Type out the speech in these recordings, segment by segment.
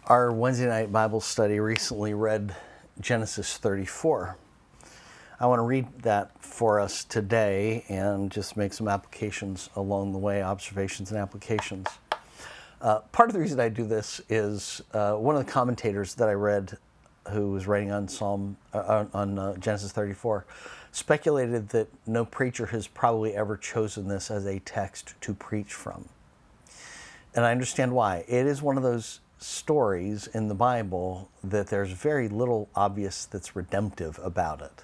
Our Wednesday night Bible study recently read Genesis 34. I want to read that for us today and just make some applications along the way, observations and applications. Part of the reason I do this is one of the commentators that I read, who was writing on Genesis 34, speculated that no preacher has probably ever chosen this as a text to preach from. And I understand why. It is one of those stories in the Bible that there's very little obvious that's redemptive about it.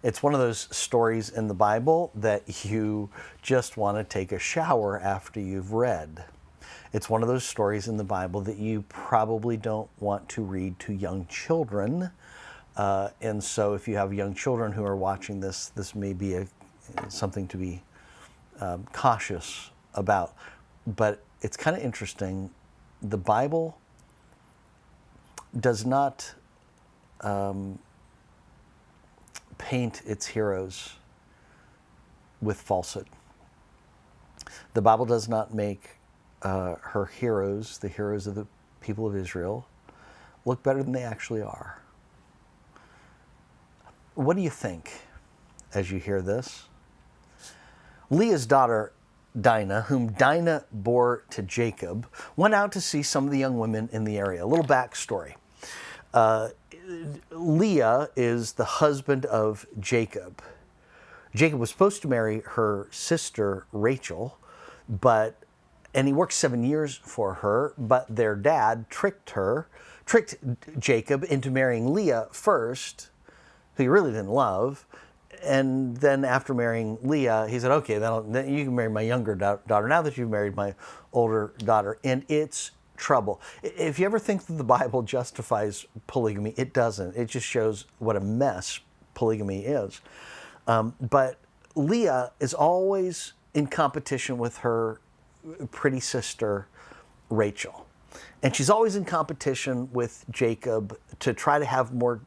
It's one of those stories in the Bible that you just want to take a shower after you've read. It's one of those stories in the Bible that you probably don't want to read to young children. And so if you have young children who are watching this, this may be something to be cautious about. But it's kind of interesting. The Bible does not paint its heroes with falsehood. The Bible does not make her heroes, the heroes of the people of Israel, look better than they actually are. What do you think as you hear this? Leah's daughter Dinah, whom Dinah bore to Jacob, went out to see some of the young women in the area. A little backstory. Leah is the husband of Jacob. Jacob was supposed to marry her sister Rachel, and he worked 7 years for her, but their dad tricked Jacob into marrying Leah first, who he really didn't love. And then after marrying Leah, he said, okay, then you can marry my younger daughter now that you've married my older daughter. And it's trouble. If you ever think that the Bible justifies polygamy, it doesn't. It just shows what a mess polygamy is. But Leah is always in competition with her pretty sister, Rachel. And she's always in competition with Jacob to try to have more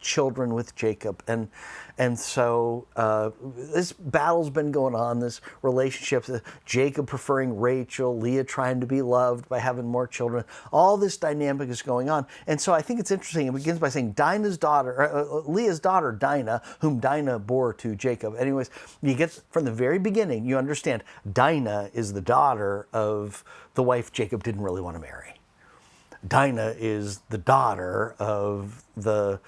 children with Jacob, and so this battle's been going on, this relationship, Jacob preferring Rachel, Leah trying to be loved by having more children. All this dynamic is going on, and so I think it's interesting. It begins by saying Leah's daughter Dinah, whom Dinah bore to Jacob. Anyways, you get from the very beginning, you understand Dinah is the daughter of the wife Jacob didn't really want to marry. Dinah is the daughter of the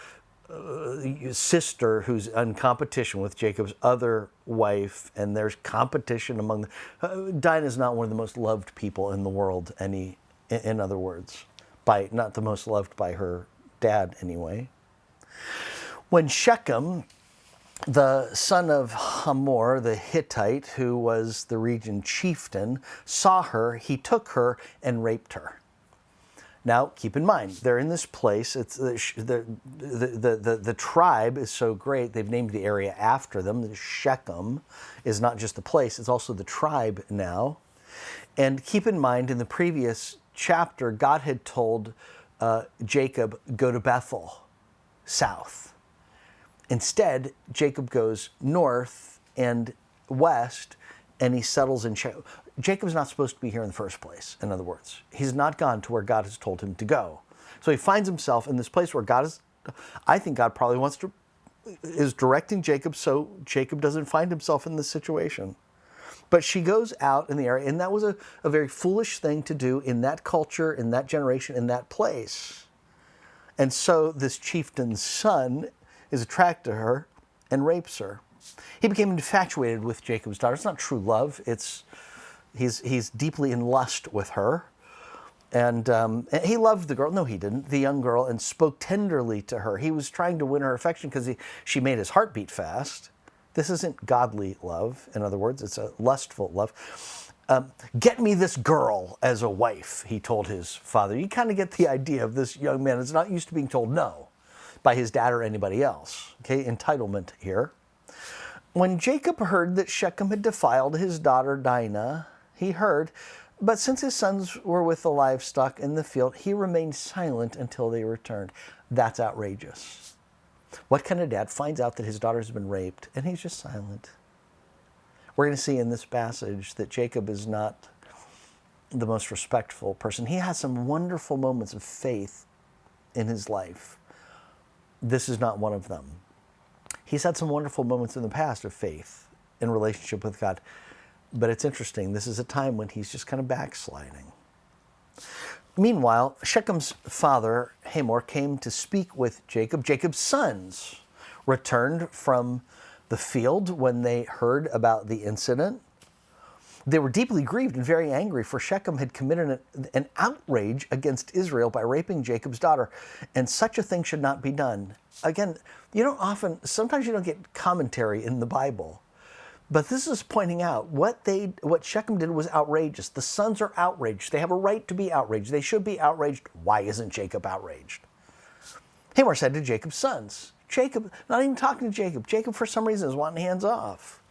sister who's in competition with Jacob's other wife, and there's competition among them. Dinah's not one of the most loved people in the world, in other words, not the most loved by her dad anyway. When Shechem, the son of Hamor, the Hittite, who was the region chieftain, saw her, he took her and raped her. Now, keep in mind, they're in this place. It's the tribe is so great, they've named the area after them. The Shechem is not just the place, it's also the tribe now. And keep in mind, in the previous chapter, God had told Jacob, go to Bethel, south. Instead, Jacob goes north and west, and he settles in Shechem. Jacob's not supposed to be here in the first place, in other words. He's not gone to where God has told him to go. So he finds himself in this place where I think God probably is directing Jacob so Jacob doesn't find himself in this situation. But she goes out in the area, and that was a very foolish thing to do in that culture, in that generation, in that place. And so this chieftain's son is attracted to her and rapes her. He became infatuated with Jacob's daughter. It's not true love. He's deeply in lust with her. And he loved the girl. No, he didn't. The young girl, and spoke tenderly to her. He was trying to win her affection because she made his heart beat fast. This isn't godly love. In other words, it's a lustful love. Get me this girl as a wife, he told his father. You kind of get the idea of this young man. It's not used to being told no by his dad or anybody else. Okay, entitlement here. When Jacob heard that Shechem had defiled his daughter Dinah, he heard, but since his sons were with the livestock in the field, he remained silent until they returned. That's outrageous. What kind of dad finds out that his daughter has been raped and he's just silent? We're going to see in this passage that Jacob is not the most respectful person. He has some wonderful moments of faith in his life. This is not one of them. He's had some wonderful moments in the past of faith in relationship with God. But it's interesting. This is a time when he's just kind of backsliding. Meanwhile, Shechem's father, Hamor, came to speak with Jacob. Jacob's sons returned from the field when they heard about the incident. They were deeply grieved and very angry, for Shechem had committed an outrage against Israel by raping Jacob's daughter, and such a thing should not be done. Again, sometimes you don't get commentary in the Bible, but this is pointing out what Shechem did was outrageous. The sons are outraged. They have a right to be outraged. They should be outraged. Why isn't Jacob outraged? Hamor said to Jacob's sons, Jacob, not even talking to Jacob. Jacob, for some reason, is wanting hands off.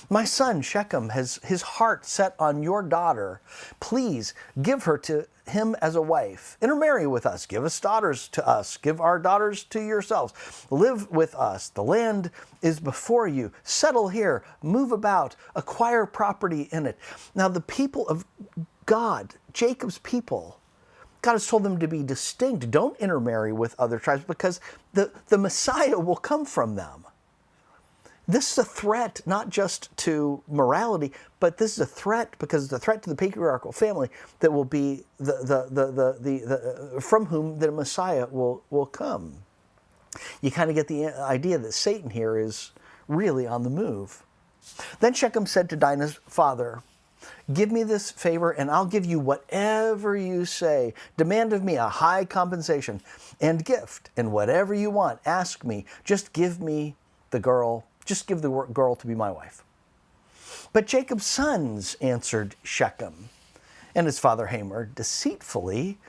My son Shechem has his heart set on your daughter. Please give her to him as a wife. Intermarry with us. Give us daughters to us. Give our daughters to yourselves. Live with us. The land is before you. Settle here. Move about. Acquire property in it. Now the people of God, Jacob's people, God has told them to be distinct. Don't intermarry with other tribes, because the Messiah will come from them. This is a threat not just to morality, but this is a threat because it's a threat to the patriarchal family that will be from whom the Messiah will come. You kind of get the idea that Satan here is really on the move. Then Shechem said to Dinah's father, give me this favor and I'll give you whatever you say. Demand of me a high compensation and gift, and whatever you want, ask me. Just give me the girl. Just give the girl to be my wife. But Jacob's sons answered Shechem and his father Hamor deceitfully,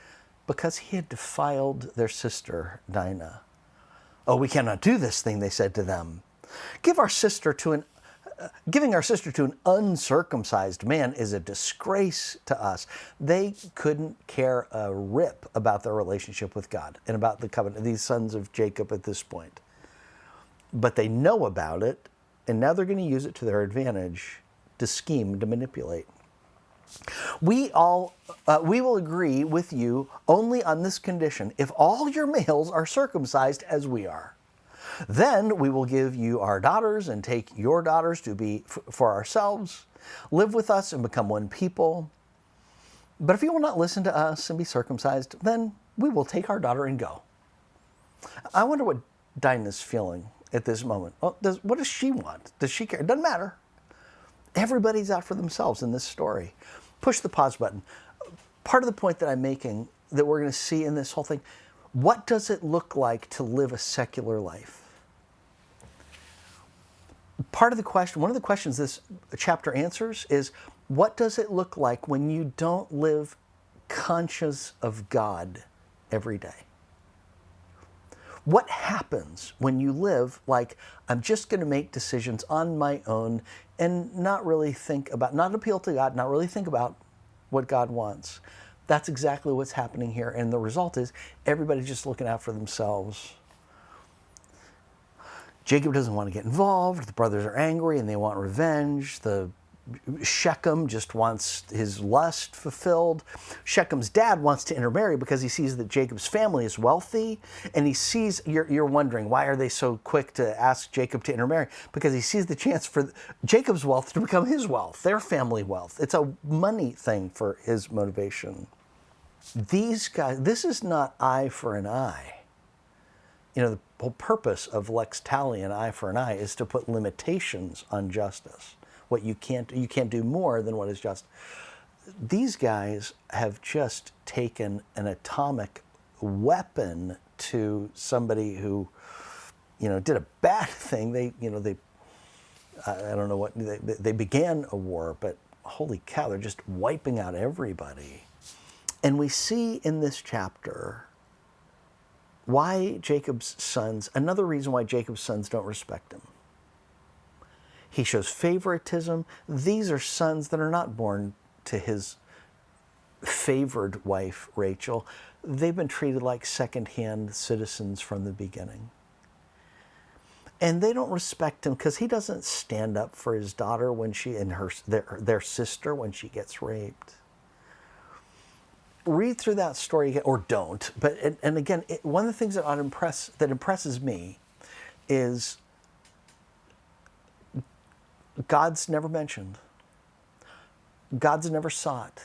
because he had defiled their sister Dinah. Oh, we cannot do this thing, they said to them. Giving our sister to an uncircumcised man is a disgrace to us. They couldn't care a rip about their relationship with God and about the covenant, these sons of Jacob at this point. But they know about it, and now they're going to use it to their advantage to scheme, to manipulate. We will agree with you only on this condition: if all your males are circumcised as we are, then we will give you our daughters and take your daughters to be for ourselves, live with us and become one people. But if you will not listen to us and be circumcised, then we will take our daughter and go. I wonder what Dinah's feeling at this moment. Well, what does she want? Does she care? It doesn't matter. Everybody's out for themselves in this story. Push the pause button. Part of the point that I'm making, that we're going to see in this whole thing, what does it look like to live a secular life? One of the questions this chapter answers is, what does it look like when you don't live conscious of God every day? What happens when you live like, I'm just going to make decisions on my own and not appeal to God, not really think about what God wants? That's exactly what's happening here. And the result is everybody's just looking out for themselves. Jacob doesn't want to get involved. The brothers are angry and they want revenge. Shechem just wants his lust fulfilled. Shechem's dad wants to intermarry because he sees that Jacob's family is wealthy, and he sees, you're wondering, why are they so quick to ask Jacob to intermarry? Because he sees the chance for Jacob's wealth to become his wealth, their family wealth. It's a money thing for his motivation. These guys, this is not eye for an eye. The whole purpose of lex talionis, an eye for an eye, is to put limitations on justice. What you can't do more than what is just. These guys have just taken an atomic weapon to somebody who, did a bad thing. I don't know what, they began a war, but holy cow, they're just wiping out everybody. And we see in this chapter why Jacob's sons, another reason why Jacob's sons don't respect him. He shows favoritism. These are sons that are not born to his favored wife, Rachel. They've been treated like second-hand citizens from the beginning. And they don't respect him because he doesn't stand up for his daughter when their sister when she gets raped. read through that story again, or don't. But and again, one of the things that impresses me is God's never mentioned. God's never sought.